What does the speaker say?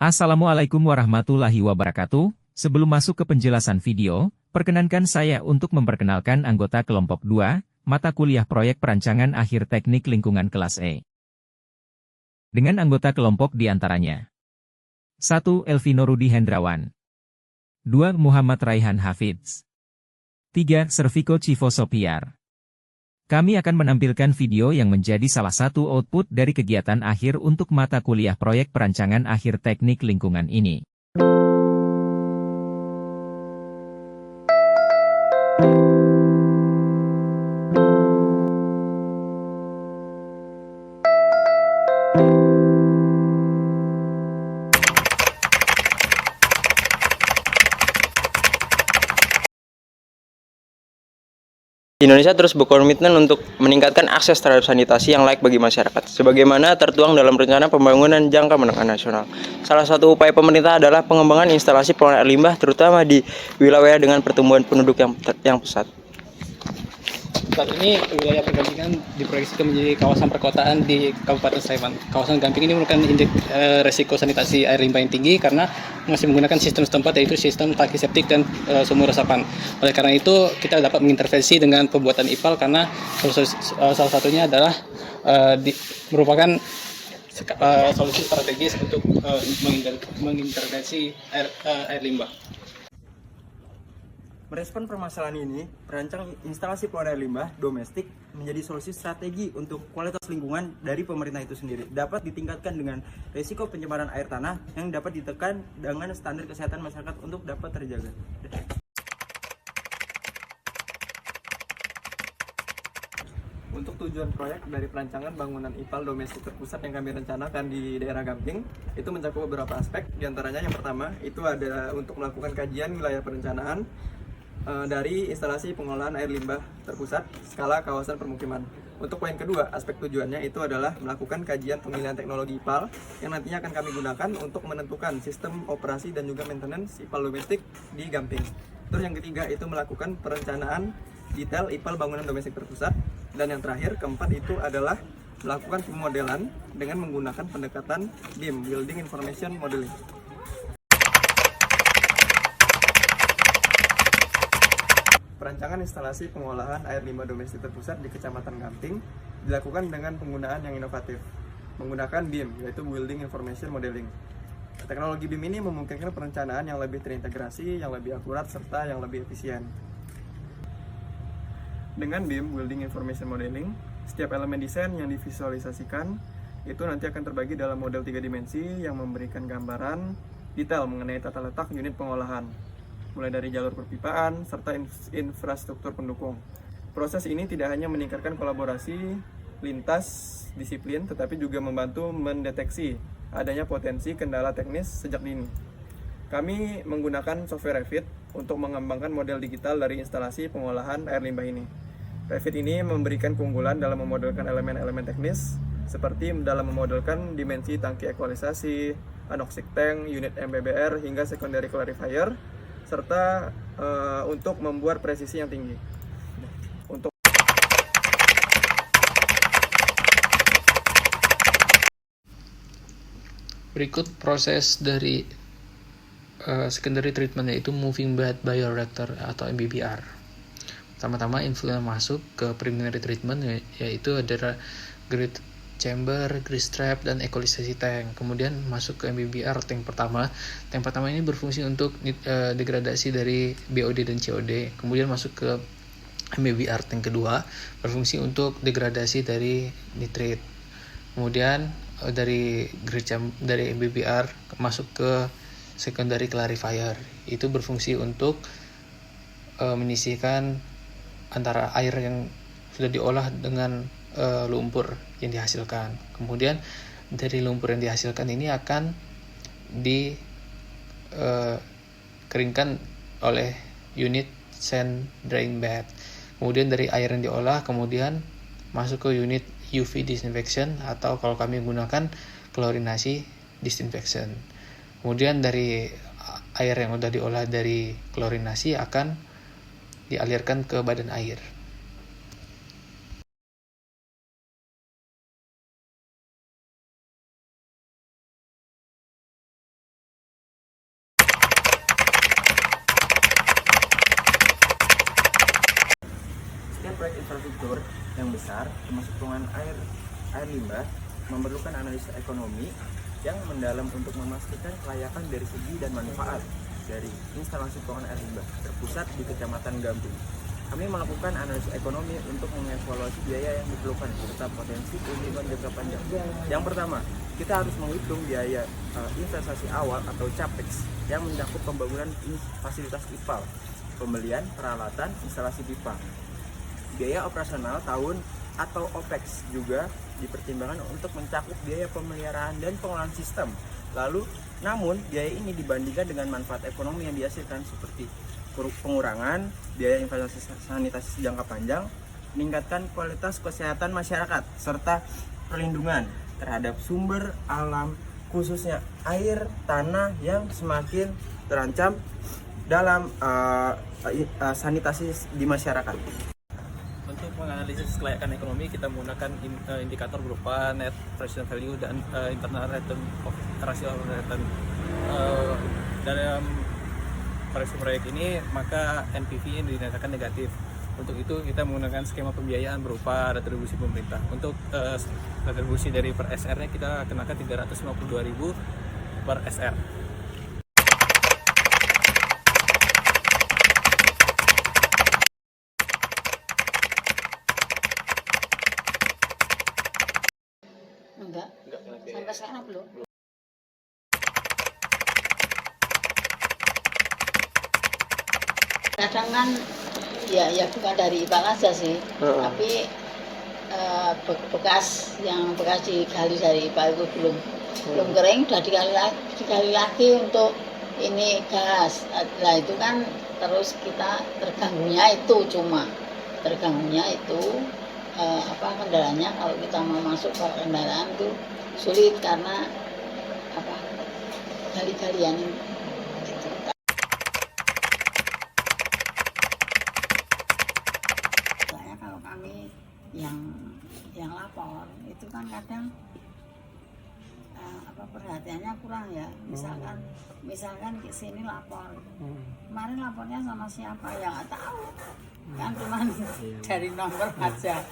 Assalamualaikum warahmatullahi wabarakatuh. Sebelum masuk ke penjelasan video, perkenankan saya untuk memperkenalkan anggota kelompok 2, mata kuliah proyek perancangan akhir teknik lingkungan kelas E. Dengan anggota kelompok di antaranya. 1. Elvino Rudi Hendrawan. 2. Muhammad Raihan Hafidz. 3. Serviko Civo Sopiar. Kami akan menampilkan video yang menjadi salah satu output dari kegiatan akhir untuk mata kuliah proyek perancangan akhir teknik lingkungan ini. Indonesia terus berkomitmen untuk meningkatkan akses terhadap sanitasi yang layak bagi masyarakat, sebagaimana tertuang dalam Rencana Pembangunan Jangka Menengah Nasional. Salah satu upaya pemerintah adalah pengembangan instalasi pengelolaan air limbah, terutama di wilayah dengan pertumbuhan penduduk yang pesat. Saat ini wilayah Pergampingan diproyeksikan menjadi kawasan perkotaan di Kabupaten Sleman. Kawasan Gamping ini merupakan indeks resiko sanitasi air limbah yang tinggi karena masih menggunakan sistem setempat, yaitu sistem tangki septik dan sumur resapan. Oleh karena itu kita dapat mengintervensi dengan pembuatan IPAL karena salah satunya adalah merupakan solusi strategis untuk mengintervensi air limbah. Merespon permasalahan ini, perancang instalasi pengelolaan air limbah domestik menjadi solusi strategi untuk kualitas lingkungan dari pemerintah itu sendiri. Dapat ditingkatkan dengan risiko pencemaran air tanah yang dapat ditekan dengan standar kesehatan masyarakat untuk dapat terjaga. Untuk tujuan proyek dari perancangan bangunan IPAL domestik terpusat yang kami rencanakan di daerah Gamping, itu mencakup beberapa aspek. Di antaranya yang pertama, itu ada untuk melakukan kajian wilayah perencanaan dari instalasi pengolahan air limbah terpusat skala kawasan permukiman. Untuk poin kedua, aspek tujuannya itu adalah melakukan kajian pemilihan teknologi IPAL yang nantinya akan kami gunakan untuk menentukan sistem operasi dan juga maintenance IPAL domestik di Gamping. Terus yang ketiga, itu melakukan perencanaan detail IPAL bangunan domestik terpusat. Dan yang terakhir, keempat, itu adalah melakukan pemodelan dengan menggunakan pendekatan BIM, Building Information Modeling. Perancangan instalasi pengolahan air limbah domestik terpusat di Kecamatan Gamping dilakukan dengan penggunaan yang inovatif, menggunakan BIM, yaitu Building Information Modeling. Teknologi BIM ini memungkinkan perencanaan yang lebih terintegrasi, yang lebih akurat, serta yang lebih efisien. Dengan BIM, Building Information Modeling, setiap elemen desain yang divisualisasikan itu nanti akan terbagi dalam model 3 dimensi yang memberikan gambaran detail mengenai tata letak unit pengolahan, mulai dari jalur perpipaan serta infrastruktur pendukung. Proses ini tidak hanya meningkatkan kolaborasi lintas disiplin, tetapi juga membantu mendeteksi adanya potensi kendala teknis sejak dini. Kami menggunakan software Revit untuk mengembangkan model digital dari instalasi pengolahan air limbah ini. Revit ini memberikan keunggulan dalam memodelkan elemen-elemen teknis, seperti dalam memodelkan dimensi tangki ekualisasi, anoxic tank, unit MBBR, hingga secondary clarifier, serta untuk membuat presisi yang tinggi. Berikut proses dari secondary treatment, yaitu moving bed bioreactor atau MBBR. Pertama-tama influent masuk ke primary treatment, yaitu ada grid chamber, grease trap, dan equalization tank. Kemudian masuk ke MBBR tank pertama. Tank pertama ini berfungsi untuk degradasi dari BOD dan COD. Kemudian masuk ke MBBR tank kedua, berfungsi untuk degradasi dari nitrit. Kemudian dari MBBR masuk ke secondary clarifier. Itu berfungsi untuk menyisihkan antara air yang sudah diolah dengan lumpur yang dihasilkan. Kemudian dari lumpur yang dihasilkan ini akan dikeringkan oleh unit sand drying bed. Kemudian dari air yang diolah kemudian masuk ke unit UV disinfection, atau kalau kami gunakan klorinasi disinfection. Kemudian dari air yang sudah diolah dari klorinasi akan dialirkan ke badan air. proyek infrastruktur yang besar, termasuk penggunaan air limbah, memerlukan analisa ekonomi yang mendalam untuk memastikan kelayakan dari segi dan manfaat dari instalasi pengolahan air limbah terpusat di Kecamatan Gamping. Kami melakukan analisis ekonomi untuk mengevaluasi biaya yang diperlukan serta potensi keuntungan jangka panjang. Yang pertama, kita harus menghitung biaya investasi awal atau CAPEX yang mencakup pembangunan fasilitas IPAL, pembelian peralatan instalasi pipa. Biaya operasional tahun atau OPEX juga dipertimbangkan untuk mencakup biaya pemeliharaan dan pengolahan sistem. Namun biaya ini dibandingkan dengan manfaat ekonomi yang dihasilkan seperti pengurangan biaya investasi sanitasi jangka panjang, meningkatkan kualitas kesehatan masyarakat, serta perlindungan terhadap sumber alam khususnya air tanah yang semakin terancam dalam sanitasi di masyarakat. Untuk menganalisis kelayakan ekonomi, kita menggunakan indikator berupa net present value dan internal return of ratio of return. Dalam proyek ini maka NPV ini dinyatakan negatif. Untuk itu kita menggunakan skema pembiayaan berupa retribusi pemerintah. Untuk retribusi dari per SR-nya kita kenakan 352.000 per SR. Enggak, sampai sekarang belum. Kadang kan ya bukan dari IPAL aja sih, tapi bekas digali dari IPAL itu belum kering, udah digali lagi untuk ini gas. Nah itu kan terus kita terganggunya itu kendalanya kalau kita mau masuk ke kendaraan itu sulit karena gali-galian gitu. Soalnya kalau kami yang lapor itu kan kadang perhatiannya kurang ya, misalkan ke sini lapor, kemarin lapornya sama siapa ya nggak tahu, kan cuma dari nomor aja.